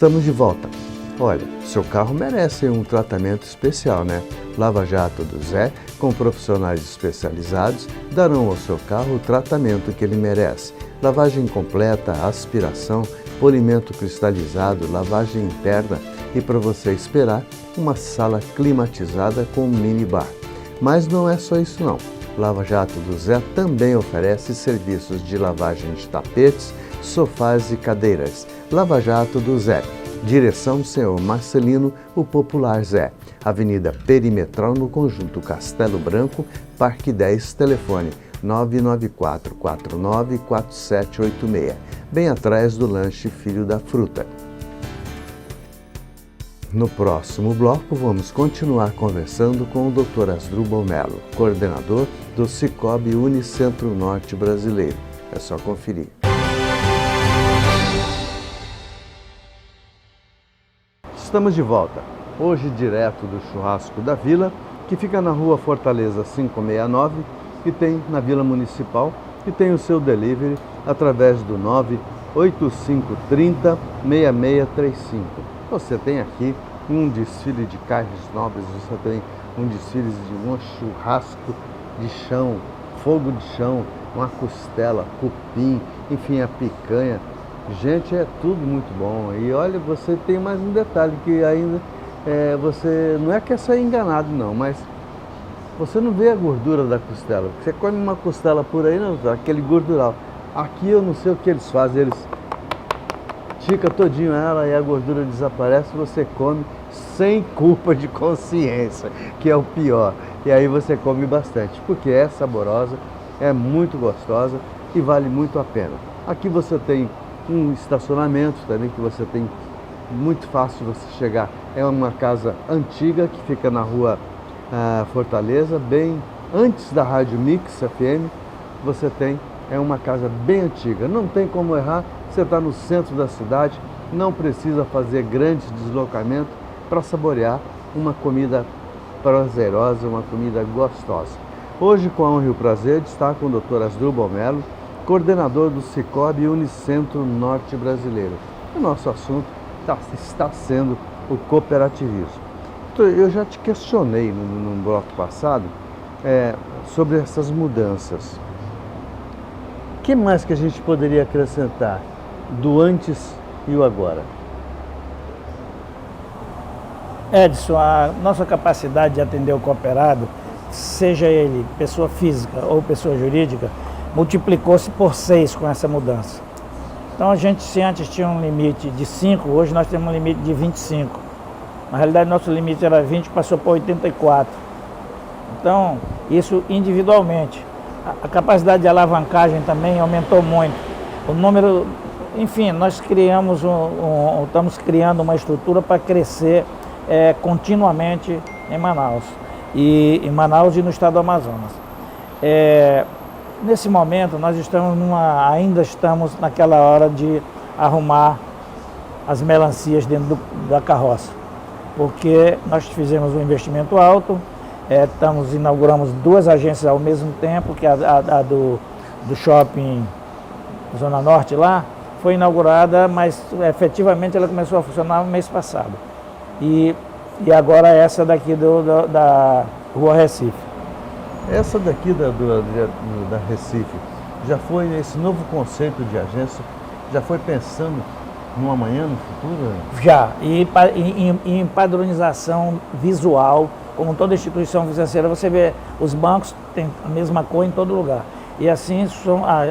Estamos de volta. Olha, seu carro merece um tratamento especial, né? Lava Jato do Zé, com profissionais especializados, darão ao seu carro o tratamento que ele merece. Lavagem completa, aspiração, polimento cristalizado, lavagem interna e, para você esperar, uma sala climatizada com minibar. Mas não é só isso não. Lava Jato do Zé também oferece serviços de lavagem de tapetes, sofás e cadeiras. Lava Jato do Zé. Direção Senhor Marcelino, o Popular Zé. Avenida Perimetral, no Conjunto Castelo Branco, Parque 10, telefone 994494786, bem atrás do lanche Filho da Fruta. No próximo bloco, vamos continuar conversando com o Dr. Asdrubal Melo, coordenador do Cicobi Unicentro Norte Brasileiro. É só conferir. Estamos de volta, hoje direto do Churrasco da Vila, que fica na rua Fortaleza 569, que tem na Vila Municipal, que tem o seu delivery através do 98530-6635. Você tem aqui um desfile de carnes nobres, você tem um desfile de um churrasco de chão, fogo de chão, uma costela, cupim, enfim, a picanha. Gente, é tudo muito bom. E olha, você tem mais um detalhe que ainda você não é que é sair enganado não, mas você não vê a gordura da costela. Você come uma costela por aí, não, aquele gordural. Aqui eu não sei o que eles fazem, eles estica todinho ela e a gordura desaparece, você come sem culpa de consciência, que é o pior. E aí você come bastante, porque é saborosa, é muito gostosa e vale muito a pena. Aqui você tem um estacionamento também que você tem muito fácil você chegar. É uma casa antiga que fica na rua Fortaleza, bem antes da Rádio Mix FM. Você tem, é uma casa bem antiga, não tem como errar. Você está no centro da cidade, não precisa fazer grandes deslocamentos para saborear uma comida prazerosa, uma comida gostosa. Hoje, com a honra e o prazer de estar com o Dr. Asdrubal Melo, coordenador do Cicobi Unicentro Norte Brasileiro. O nosso assunto está sendo o cooperativismo. Então, eu já te questionei no bloco passado sobre essas mudanças. O que mais que a gente poderia acrescentar do antes e o agora? Edson, a nossa capacidade de atender o cooperado, seja ele pessoa física ou pessoa jurídica, multiplicou-se por 6 com essa mudança. Então a gente, se antes tinha um limite de 5, hoje nós temos um limite de 25. Na realidade nosso limite era 20, passou para 84. Então, isso individualmente. A capacidade de alavancagem também aumentou muito. O número, enfim, nós criamos estamos criando uma estrutura para crescer continuamente em Manaus. Em Manaus e no estado do Amazonas. Nesse momento, nós ainda estamos naquela hora de arrumar as melancias dentro da carroça, porque nós fizemos um investimento alto, inauguramos 2 agências ao mesmo tempo, que a do shopping Zona Norte lá, foi inaugurada, mas efetivamente ela começou a funcionar no mês passado. E agora essa daqui da Rua Recife. Essa daqui da Recife, já foi esse novo conceito de agência, já foi pensando no amanhã, no futuro? Já, e em padronização visual, como toda instituição financeira, você vê os bancos têm a mesma cor em todo lugar. E assim,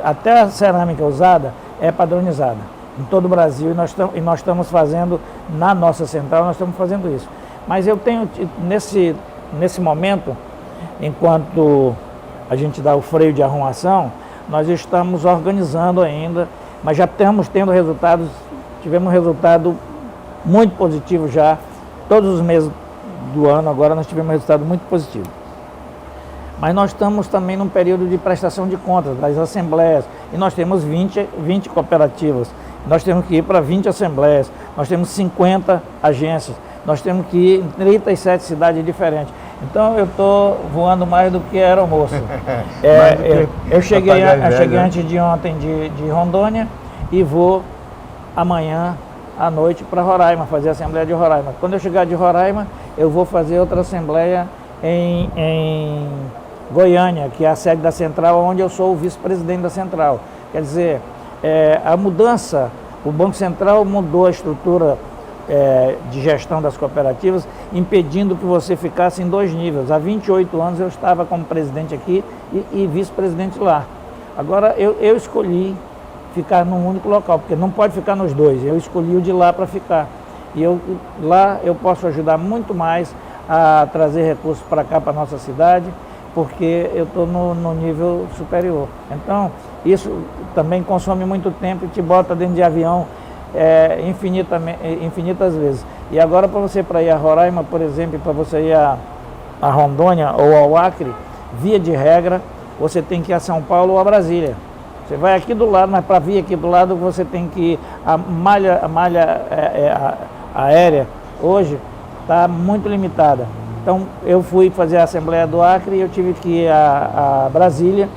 até a cerâmica usada é padronizada em todo o Brasil, e nós estamos fazendo, na nossa central, nós estamos fazendo isso. Mas eu tenho, nesse momento, enquanto a gente dá o freio de arrumação, nós estamos organizando ainda, mas já estamos tendo resultados, tivemos um resultado muito positivo já, todos os meses do ano agora nós tivemos um resultado muito positivo. Mas nós estamos também num período de prestação de contas das assembleias, e nós temos 20 cooperativas, nós temos que ir para 20 assembleias, nós temos 50 agências, nós temos que ir em 37 cidades diferentes. Então eu estou voando mais do que aeromoço. Eu cheguei antes de ontem de Rondônia e vou amanhã à noite para Roraima, fazer a Assembleia de Roraima. Quando eu chegar de Roraima, eu vou fazer outra Assembleia em Goiânia, que é a sede da Central, onde eu sou o vice-presidente da Central. Quer dizer, a mudança, o Banco Central mudou a estrutura de gestão das cooperativas, impedindo que você ficasse em 2 níveis. Há 28 anos eu estava como presidente aqui e vice-presidente lá. Agora eu escolhi ficar num único local, porque não pode ficar nos 2. Eu escolhi o de lá para ficar. E lá eu posso ajudar muito mais a trazer recursos para cá, para a nossa cidade, porque eu estou no nível superior. Então, isso também consome muito tempo e te bota dentro de avião infinitas vezes. E agora, para você ir a Roraima, por exemplo, para você ir a Rondônia ou ao Acre, via de regra, você tem que ir a São Paulo ou a Brasília. Você vai aqui do lado, mas para vir aqui do lado você tem que ir. A malha aérea hoje está muito limitada. Então eu fui fazer a Assembleia do Acre e eu tive que ir a Brasília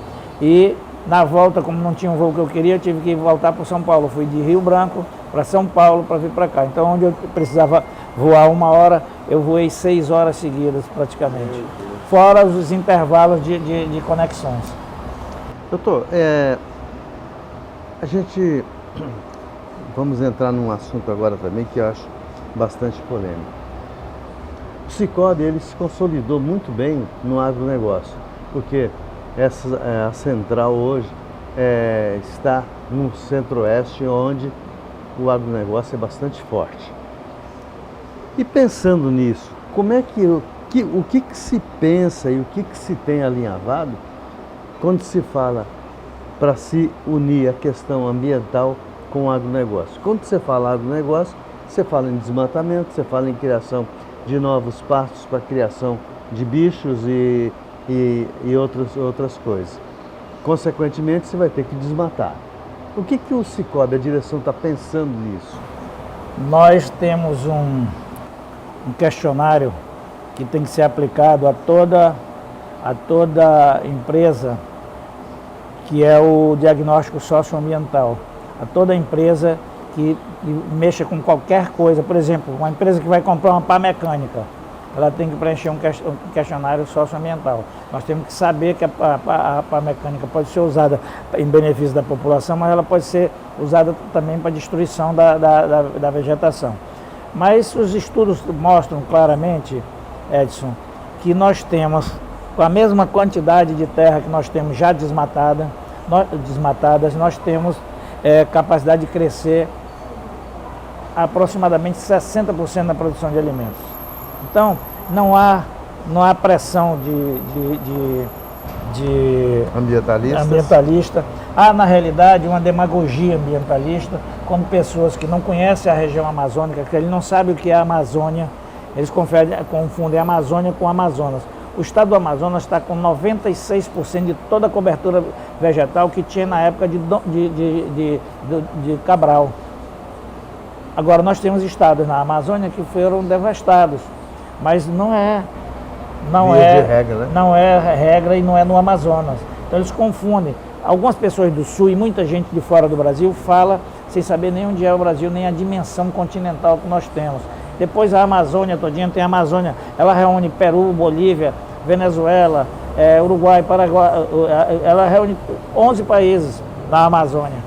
e na volta, como não tinha um voo que eu queria, eu tive que voltar para São Paulo. Eu fui de Rio Branco para São Paulo para vir para cá. Então onde eu precisava voar 1 hora, eu voei 6 horas seguidas praticamente. Fora os intervalos de conexões. Doutor, vamos entrar num assunto agora também que eu acho bastante polêmico. O Sicoob, ele se consolidou muito bem no agronegócio, porque a central hoje está no centro-oeste, onde o agronegócio é bastante forte. E pensando nisso, como é o que se pensa e o que se tem alinhavado quando se fala para se unir a questão ambiental com o agronegócio? Quando você fala agronegócio, você fala em desmatamento, você fala em criação de novos pastos para criação de bichos e outras coisas. Consequentemente, você vai ter que desmatar. O que o Sicoob, a direção, está pensando nisso? Nós temos um questionário que tem que ser aplicado a toda empresa, que é o diagnóstico socioambiental. A toda empresa que mexa com qualquer coisa, por exemplo, uma empresa que vai comprar uma pá mecânica, ela tem que preencher um questionário socioambiental. Nós temos que saber que a pá mecânica pode ser usada em benefício da população, mas ela pode ser usada também para destruição da vegetação. Mas os estudos mostram claramente, Edson, que nós temos, com a mesma quantidade de terra que nós temos já desmatadas, nós temos capacidade de crescer aproximadamente 60% na produção de alimentos. Então, não há pressão de ambientalista. Há, na realidade, uma demagogia ambientalista, quando pessoas que não conhecem a região amazônica, que eles não sabem o que é a Amazônia, eles confundem a Amazônia com o Amazonas. O estado do Amazonas está com 96% de toda a cobertura vegetal que tinha na época de Cabral. Agora, nós temos estados na Amazônia que foram devastados, mas não é regra, né? Não é regra e não é no Amazonas. Então eles confundem. Algumas pessoas do Sul e muita gente de fora do Brasil fala sem saber nem onde é o Brasil, nem a dimensão continental que nós temos. Depois a Amazônia todinha, tem a Amazônia, ela reúne Peru, Bolívia, Venezuela, Uruguai, Paraguai, ela reúne 11 países na Amazônia.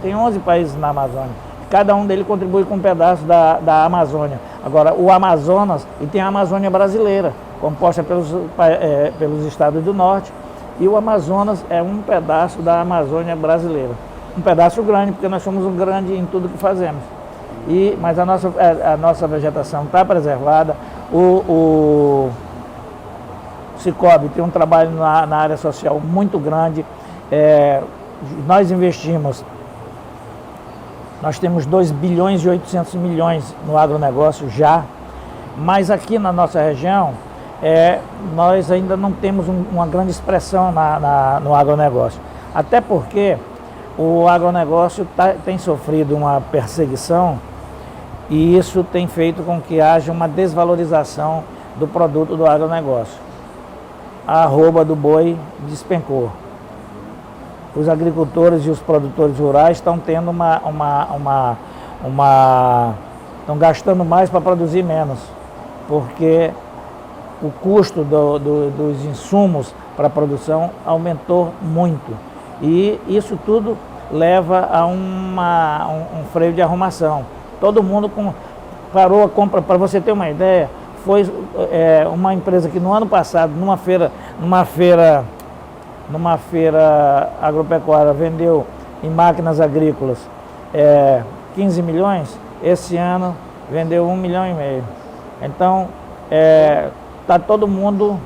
Tem 11 países na Amazônia. Cada um deles contribui com um pedaço da Amazônia. Agora, o Amazonas, e tem a Amazônia brasileira, composta pelos estados do norte, e o Amazonas é um pedaço da Amazônia brasileira. Um pedaço grande, porque nós somos um grande em tudo que fazemos. Mas a nossa vegetação está preservada. O Sicoob tem um trabalho na área social muito grande. Nós investimos, nós temos 2 bilhões e 800 milhões no agronegócio já, mas aqui na nossa região, nós ainda não temos uma grande expressão no agronegócio. Até porque o agronegócio tem sofrido uma perseguição e isso tem feito com que haja uma desvalorização do produto do agronegócio. A arroba do boi despencou. Os agricultores e os produtores rurais estão tendo estão gastando mais para produzir menos, porque o custo dos insumos para a produção aumentou muito. E isso tudo leva a um freio de arrumação. Todo mundo parou a compra. Para você ter uma ideia, foi uma empresa que no ano passado, numa feira agropecuária, vendeu em máquinas agrícolas 15 milhões, esse ano vendeu 1,5 milhão. Então, está todo mundo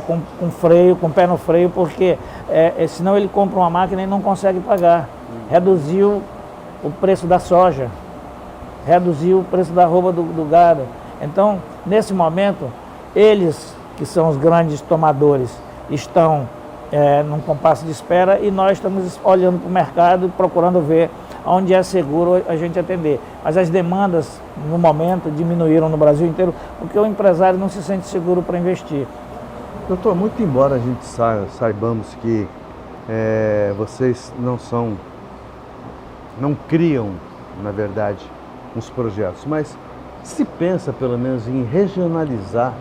com freio, com o pé no freio, porque senão ele compra uma máquina e não consegue pagar. Reduziu o preço da soja, reduziu o preço da arroba do gado. Então, nesse momento, eles, que são os grandes tomadores, estão num compasso de espera, e nós estamos olhando para o mercado e procurando ver onde é seguro a gente atender. Mas as demandas, no momento, diminuíram no Brasil inteiro, porque o empresário não se sente seguro para investir. Doutor, muito embora a gente saibamos que vocês não criam, na verdade, uns projetos, mas se pensa pelo menos em regionalizar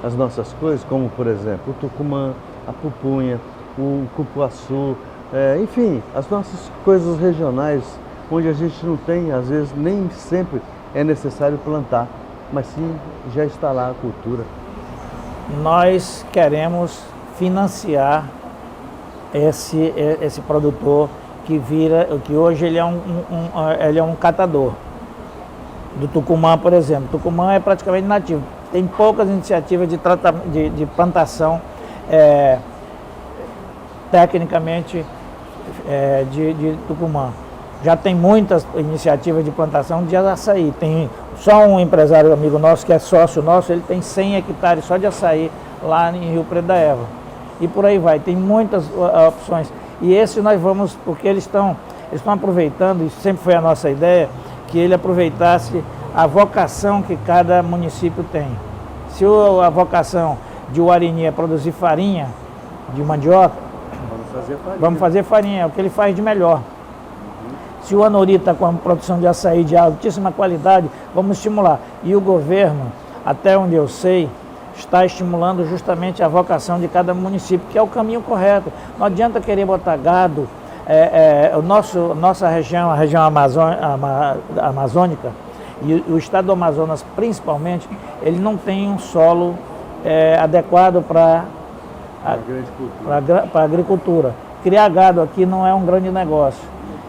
as nossas coisas, como por exemplo o tucumã, a pupunha, o cupuaçu, enfim, as nossas coisas regionais, onde a gente não tem, às vezes nem sempre é necessário plantar, mas sim já está lá a cultura. Nós queremos financiar esse produtor que hoje ele é um catador. Do tucumã, por exemplo. O tucumã é praticamente nativo. Tem poucas iniciativas de plantação tecnicamente de tucumã. Já tem muitas iniciativas de plantação de açaí. Tem só um empresário amigo nosso, que é sócio nosso, ele tem 100 hectares só de açaí lá em Rio Preto da Eva. E por aí vai, tem muitas opções. E esse nós vamos, porque eles estão aproveitando, e sempre foi a nossa ideia, que ele aproveitasse a vocação que cada município tem. Se a vocação de Uarini é produzir farinha de mandioca, vamos fazer farinha, é o que ele faz de melhor. Se o Anori está com a produção de açaí de altíssima qualidade, vamos estimular. E o governo, até onde eu sei, está estimulando justamente a vocação de cada município, que é o caminho correto. Não adianta querer botar gado. Nossa região, a região amazônica, e o estado do Amazonas principalmente, ele não tem um solo adequado para a agricultura. Criar gado aqui não é um grande negócio.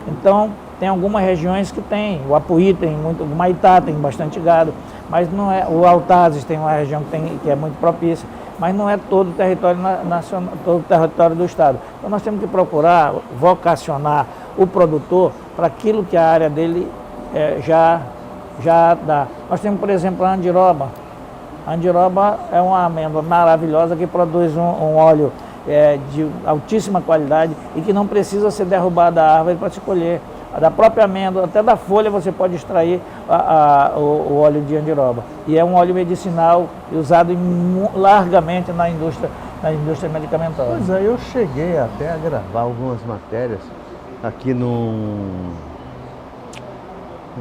Então, tem algumas regiões que tem, o Apuí tem muito, o Maitá tem bastante gado, mas não é, o Altazes tem uma região que é muito propícia, mas não é todo o território nacional, todo o território do estado. Então nós temos que procurar vocacionar o produtor para aquilo que a área dele já dá. Nós temos, por exemplo, a andiroba. A andiroba é uma amêndoa maravilhosa que produz um óleo de altíssima qualidade e que não precisa ser derrubada da árvore para se colher. Da própria amêndoa, até da folha, você pode extrair o óleo de andiroba. E é um óleo medicinal usado largamente na indústria medicamentosa. Pois é, eu cheguei até a gravar algumas matérias aqui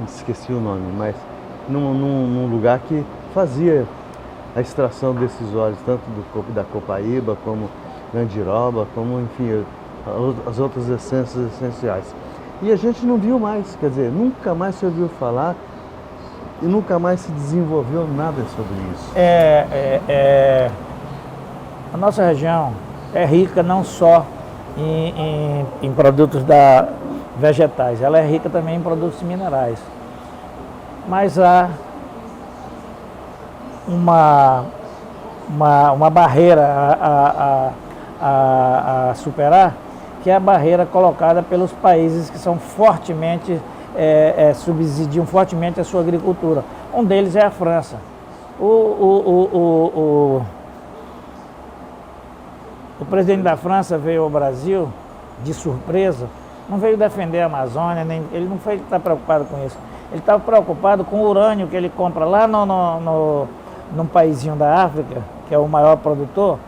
esqueci o nome, mas num lugar que fazia a extração desses óleos, tanto da copaíba, como da andiroba, como, enfim, as outras essências essenciais. E a gente não viu mais, quer dizer, nunca mais se ouviu falar e nunca mais se desenvolveu nada sobre isso. A nossa região é rica não só em produtos vegetais, ela é rica também em produtos minerais. Mas há uma barreira a superar, que é a barreira colocada pelos países que são fortemente, subsidiam fortemente a sua agricultura. Um deles é a França. O presidente da França veio ao Brasil de surpresa, não veio defender a Amazônia, ele não está preocupado com isso. Ele estava preocupado com o urânio que ele compra lá num paísinho da África, que é o maior produtor,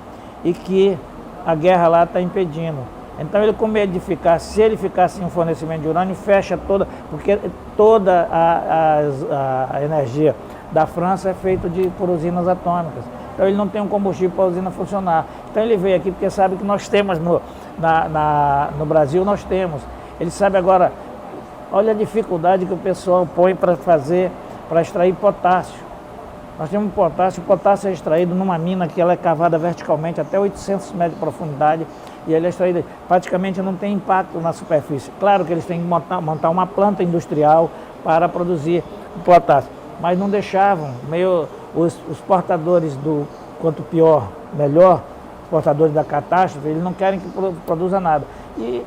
e que a guerra lá está impedindo. Então ele, com medo de ficar, se ele ficar sem um fornecimento de urânio, fecha toda, porque toda a energia da França é feita por usinas atômicas. Então ele não tem um combustível para a usina funcionar. Então ele veio aqui porque sabe que nós temos no Brasil, nós temos. Ele sabe agora, olha a dificuldade que o pessoal põe para extrair potássio. Nós temos potássio, o potássio é extraído numa mina que ela é cavada verticalmente até 800 metros de profundidade e ele é extraído, praticamente não tem impacto na superfície. Claro que eles têm que montar uma planta industrial para produzir potássio, mas não deixavam, os portadores do quanto pior, melhor, os portadores da catástrofe, eles não querem que produza nada. E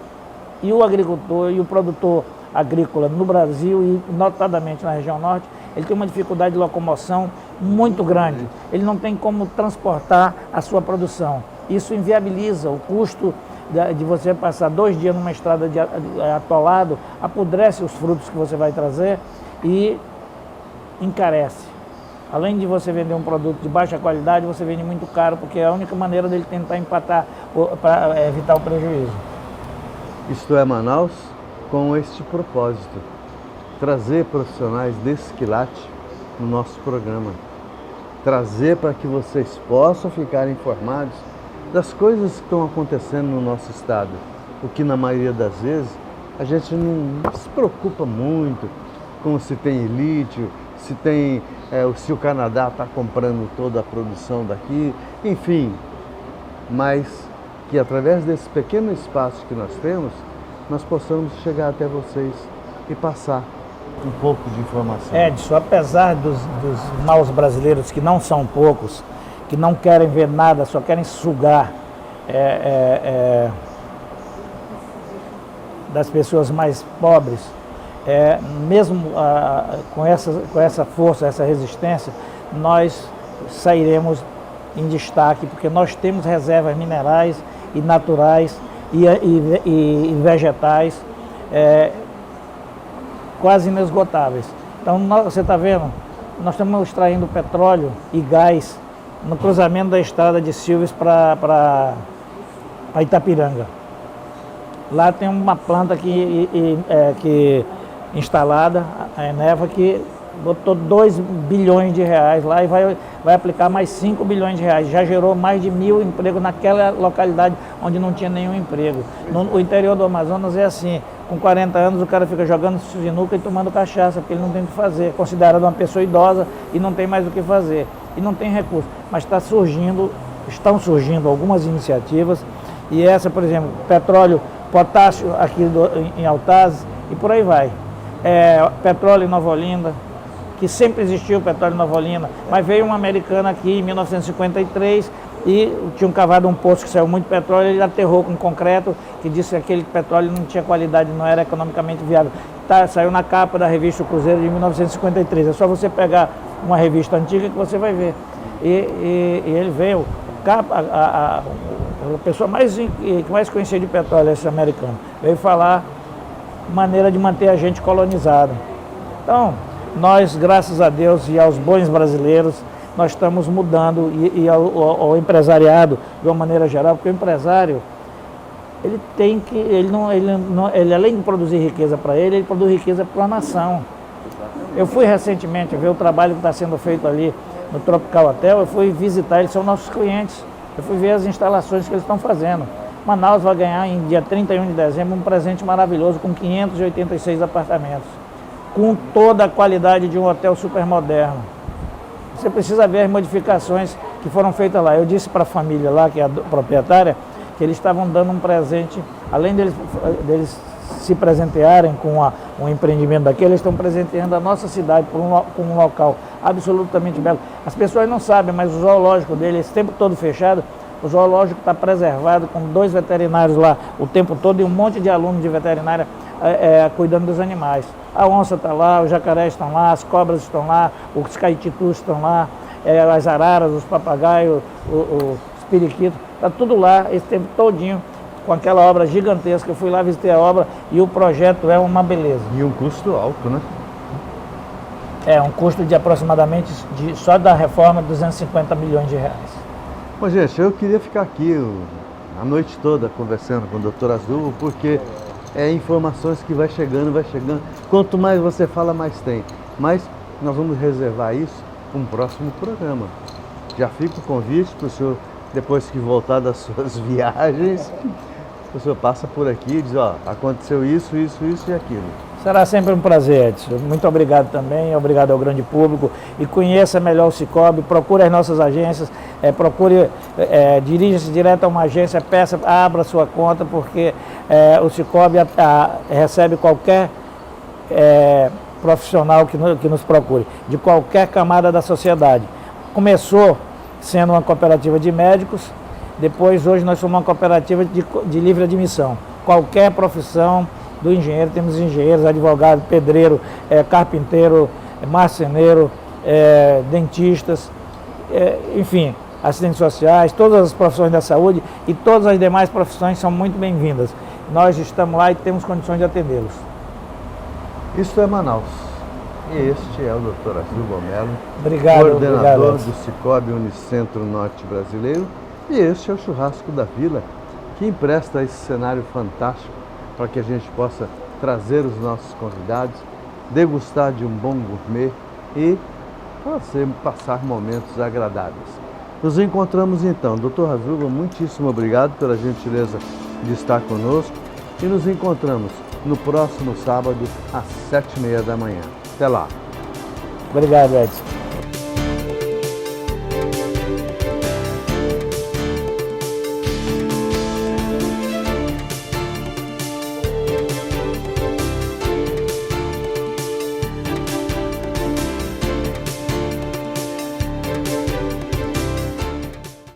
o agricultor e o produtor agrícola no Brasil e notadamente na região norte, ele tem uma dificuldade de locomoção muito grande. Ele não tem como transportar a sua produção. Isso inviabiliza o custo de você passar 2 dias numa estrada atolado, apodrece os frutos que você vai trazer e encarece. Além de você vender um produto de baixa qualidade, você vende muito caro, porque é a única maneira dele tentar empatar para evitar o prejuízo. Isto é Manaus com este propósito, trazer profissionais desse quilate no nosso programa, trazer para que vocês possam ficar informados das coisas que estão acontecendo no nosso estado, o que na maioria das vezes a gente não se preocupa muito com se tem lítio, se o Canadá está comprando toda a produção daqui, enfim, mas que através desse pequeno espaço que nós temos, nós possamos chegar até vocês e passar um pouco de informação. Edson, apesar dos maus brasileiros, que não são poucos, que não querem ver nada, só querem sugar das pessoas mais pobres, mesmo com essa força, essa resistência, nós sairemos em destaque, porque nós temos reservas minerais e naturais e vegetais quase inesgotáveis. Então, você está vendo, nós estamos extraindo petróleo e gás no cruzamento da estrada de Silves para Itapiranga. Lá tem uma planta que instalada, a Eneva, que botou 2 bilhões de reais lá e vai aplicar mais 5 bilhões de reais. Já gerou mais de 1.000 empregos naquela localidade onde não tinha nenhum emprego. O interior do Amazonas é assim, com 40 anos o cara fica jogando sinuca e tomando cachaça, porque ele não tem o que fazer, é considerado uma pessoa idosa e não tem mais o que fazer. E não tem recurso. Mas estão surgindo algumas iniciativas, e essa, por exemplo, petróleo, potássio aqui em Altazes e por aí vai. Petróleo em Nova Olinda, que sempre existiu petróleo em Nova Olinda, mas veio um americano aqui em 1953 e tinham cavado um poço que saiu muito petróleo, ele aterrou com concreto, que disse que aquele petróleo não tinha qualidade, não era economicamente viável. Saiu na capa da revista O Cruzeiro de 1953, é só você pegar uma revista antiga que você vai ver. E ele veio, a pessoa que mais conhecia de petróleo, esse americano, veio falar maneira de manter a gente colonizado. Então, nós, graças a Deus e aos bons brasileiros, nós estamos mudando e ao empresariado de uma maneira geral, porque o empresário, ele além de produzir riqueza para ele produz riqueza para a nação. Eu fui recentemente ver o trabalho que está sendo feito ali no Tropical Hotel, eu fui visitar, eles são nossos clientes, eu fui ver as instalações que eles estão fazendo. Manaus vai ganhar em dia 31 de dezembro um presente maravilhoso com 586 apartamentos, com toda a qualidade de um hotel super moderno. Você precisa ver as modificações que foram feitas lá. Eu disse para a família lá, que é a proprietária, que eles estavam dando um presente, além deles se presentearem com um empreendimento daquele, eles estão presenteando a nossa cidade com um local absolutamente belo. As pessoas não sabem, mas o zoológico dele, esse tempo todo fechado, o zoológico está preservado com 2 veterinários lá o tempo todo e um monte de alunos de veterinária cuidando dos animais. A onça está lá, os jacarés estão lá, as cobras estão lá, os caititus estão lá, as araras, os papagaios, os periquitos, está tudo lá esse tempo todinho, com aquela obra gigantesca. Eu fui lá, visitei a obra e o projeto é uma beleza. E um custo alto, né? Um custo de aproximadamente, só da reforma, 250 milhões de reais. Bom, gente, eu queria ficar aqui a noite toda conversando com o Dr. Asdrubal, porque é informações que vai chegando. Quanto mais você fala, mais tem. Mas nós vamos reservar isso para um próximo programa. Já fica o convite para o senhor, depois que voltar das suas viagens, o senhor passa por aqui e diz, ó, aconteceu isso e aquilo. Será sempre um prazer, Edson. Muito obrigado também, obrigado ao grande público. E conheça melhor o Cicobi, procure as nossas agências, dirija-se direto a uma agência, peça, abra sua conta, porque o Cicobi recebe qualquer profissional que nos procure, de qualquer camada da sociedade. Começou sendo uma cooperativa de médicos, depois hoje nós somos uma cooperativa de livre admissão. Qualquer profissão do engenheiro, temos engenheiros, advogados, pedreiro, carpinteiro, marceneiro, dentistas, enfim, assistentes sociais, todas as profissões da saúde e todas as demais profissões são muito bem-vindas. Nós estamos lá e temos condições de atendê-los. Isso é Manaus. E este é o Dr. Asdrubal Melo, obrigado, coordenador do Cicobi Unicentro Norte Brasileiro. E este é o Churrasco da Vila, que empresta esse cenário fantástico para que a gente possa trazer os nossos convidados, degustar de um bom gourmet e passar momentos agradáveis. Nos encontramos então. Dr. Asdrubal, muitíssimo obrigado pela gentileza de estar conosco e nos encontramos no próximo sábado às 7h30 da manhã. Até lá. Obrigado, Edson.